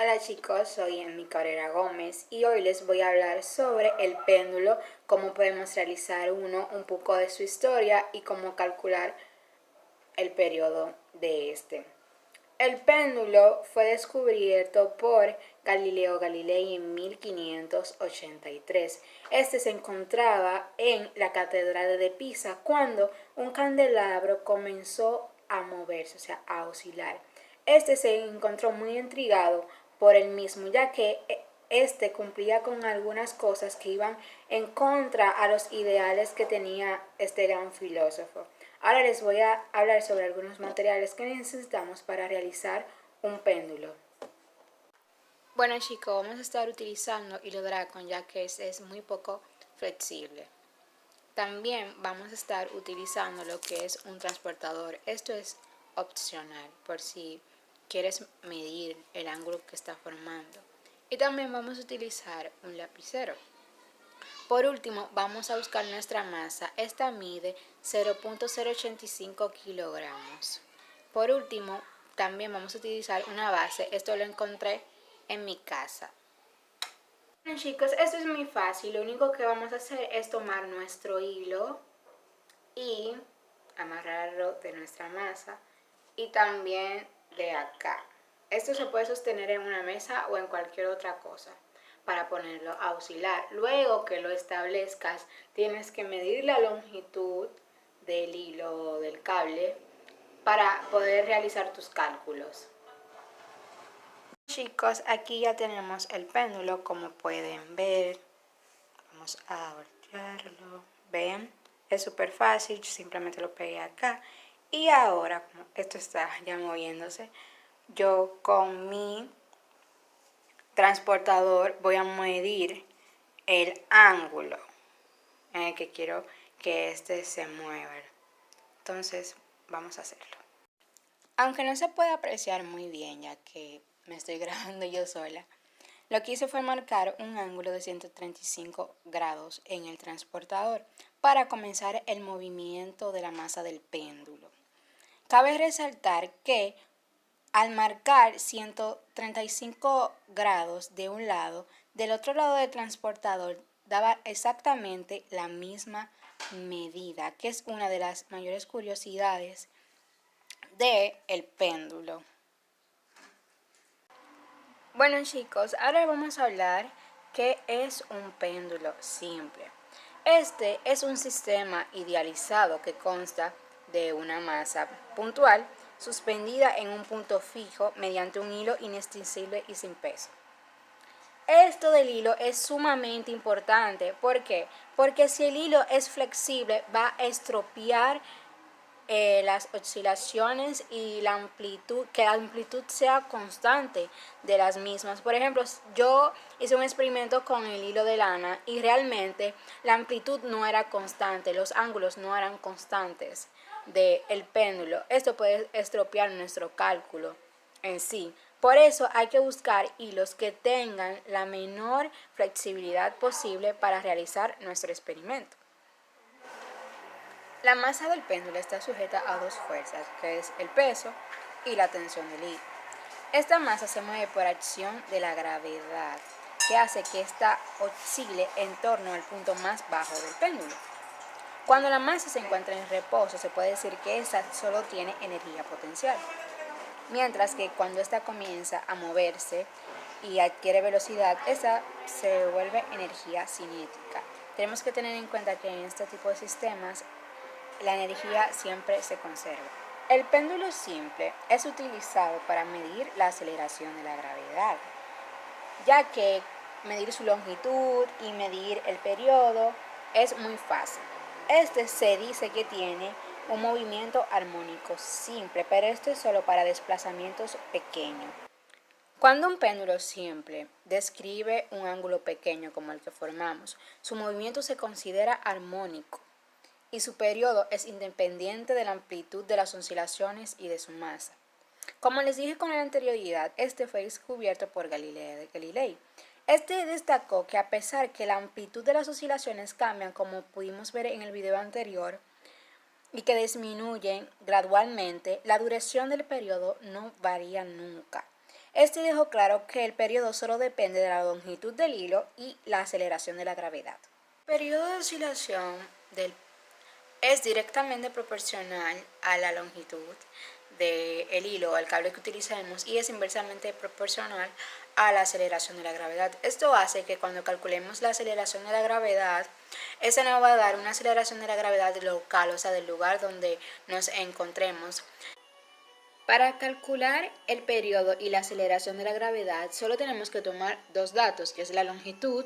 Hola chicos, soy Emmy Cabrera Gómez y hoy les voy a hablar sobre el péndulo, cómo podemos realizar uno, un poco de su historia y cómo calcular el periodo de este. El péndulo fue descubierto por Galileo Galilei en 1583. Este se encontraba en la Catedral de Pisa cuando un candelabro comenzó a moverse, o sea, a oscilar. Este se encontró muy intrigado por él mismo, ya que este cumplía con algunas cosas que iban en contra a los ideales que tenía este gran filósofo. Ahora les voy a hablar sobre algunos materiales que necesitamos para realizar un péndulo. Bueno chicos, vamos a estar utilizando hilo dracon ya que es muy poco flexible. También vamos a estar utilizando lo que es un transportador. Esto es opcional por si quieres medir el ángulo que está formando. Y también vamos a utilizar un lapicero. Por último, vamos a buscar nuestra masa. Esta mide 0.085 kilogramos. Por último, también vamos a utilizar una base. Esto lo encontré en mi casa. Bueno chicos, esto es muy fácil. Lo único que vamos a hacer es tomar nuestro hilo y amarrarlo de nuestra masa y también de acá. Esto se puede sostener en una mesa o en cualquier otra cosa para ponerlo a oscilar. Luego que lo establezcas, tienes que medir la longitud del hilo o del cable para poder realizar tus cálculos. Chicos, aquí ya tenemos el péndulo, como pueden ver. Vamos a voltearlo. ¿Ven? Es súper fácil, yo simplemente lo pegué acá. Y ahora, como esto está ya moviéndose, yo con mi transportador voy a medir el ángulo en el que quiero que este se mueva. Entonces vamos a hacerlo. Aunque no se puede apreciar muy bien ya que me estoy grabando yo sola, lo que hice fue marcar un ángulo de 135 grados en el transportador para comenzar el movimiento de la masa del péndulo. Cabe resaltar que al marcar 135 grados de un lado, del otro lado del transportador daba exactamente la misma medida, que es una de las mayores curiosidades del péndulo. Bueno chicos, ahora vamos a hablar qué es un péndulo simple. Este es un sistema idealizado que consta de una masa puntual suspendida en un punto fijo mediante un hilo inextinguible y sin peso. Esto del hilo es sumamente importante. ¿Por qué? Porque si el hilo es flexible va a estropear las oscilaciones y la amplitud, que la amplitud sea constante de las mismas. Por ejemplo, yo hice un experimento con el hilo de lana y realmente la amplitud no era constante, los ángulos no eran constantes del péndulo. Esto puede estropear nuestro cálculo en sí. Por eso hay que buscar hilos que tengan la menor flexibilidad posible para realizar nuestro experimento. La masa del péndulo está sujeta a dos fuerzas, que es el peso y la tensión del hilo. Esta masa se mueve por acción de la gravedad, que hace que ésta oscile en torno al punto más bajo del péndulo. Cuando la masa se encuentra en reposo, se puede decir que ésta solo tiene energía potencial, mientras que cuando ésta comienza a moverse y adquiere velocidad, esa se vuelve energía cinética. Tenemos que tener en cuenta que en este tipo de sistemas la energía siempre se conserva. El péndulo simple es utilizado para medir la aceleración de la gravedad, ya que medir su longitud y medir el periodo es muy fácil. Este se dice que tiene un movimiento armónico simple, pero esto es solo para desplazamientos pequeños. Cuando un péndulo simple describe un ángulo pequeño como el que formamos, su movimiento se considera armónico y su periodo es independiente de la amplitud de las oscilaciones y de su masa. Como les dije con anterioridad, este fue descubierto por Galileo Galilei. Este destacó que a pesar que la amplitud de las oscilaciones cambian, como pudimos ver en el video anterior, y que disminuyen gradualmente, la duración del periodo no varía nunca. Este dejó claro que el periodo solo depende de la longitud del hilo y la aceleración de la gravedad. El periodo de oscilación es directamente proporcional a la longitud del hilo o el cable que utilicemos y es inversamente proporcional a la aceleración de la gravedad. Esto hace que cuando calculemos la aceleración de la gravedad, esa nos va a dar una aceleración de la gravedad local, o sea, del lugar donde nos encontremos. Para calcular el periodo y la aceleración de la gravedad, solo tenemos que tomar dos datos, que es la longitud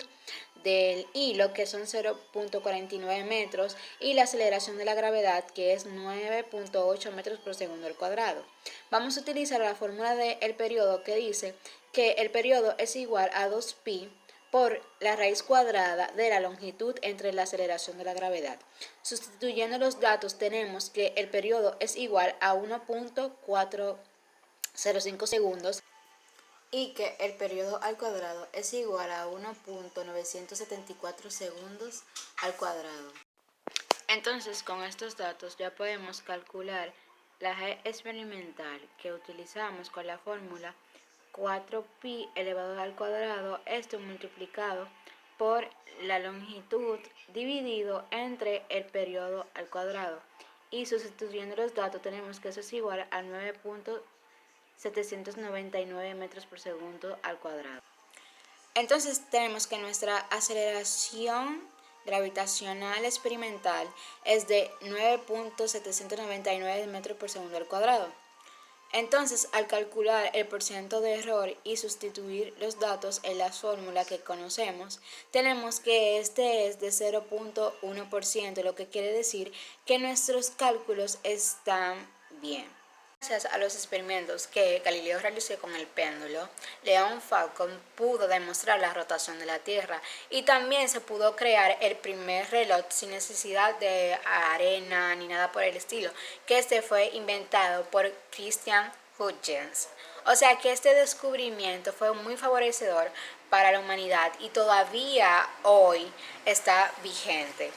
del hilo, que son 0.49 metros, y la aceleración de la gravedad, que es 9.8 metros por segundo al cuadrado. Vamos a utilizar la fórmula del periodo que dice que el periodo es igual a 2pi por la raíz cuadrada de la longitud entre la aceleración de la gravedad. Sustituyendo los datos tenemos que el periodo es igual a 1.405 segundos y que el periodo al cuadrado es igual a 1.974 segundos al cuadrado. Entonces, con estos datos ya podemos calcular la G experimental que utilizamos con la fórmula 4pi elevado al cuadrado, esto multiplicado por la longitud dividido entre el periodo al cuadrado. Y sustituyendo los datos tenemos que eso es igual a 9.799 metros por segundo al cuadrado. Entonces tenemos que nuestra aceleración gravitacional experimental es de 9.799 metros por segundo al cuadrado. Entonces, al calcular el porcentaje de error y sustituir los datos en la fórmula que conocemos, tenemos que este es de 0.1%, lo que quiere decir que nuestros cálculos están bien. Gracias a los experimentos que Galileo realizó con el péndulo, Leon Falcon pudo demostrar la rotación de la Tierra y también se pudo crear el primer reloj sin necesidad de arena ni nada por el estilo, que este fue inventado por Christian Huygens. O sea que este descubrimiento fue muy favorecedor para la humanidad y todavía hoy está vigente.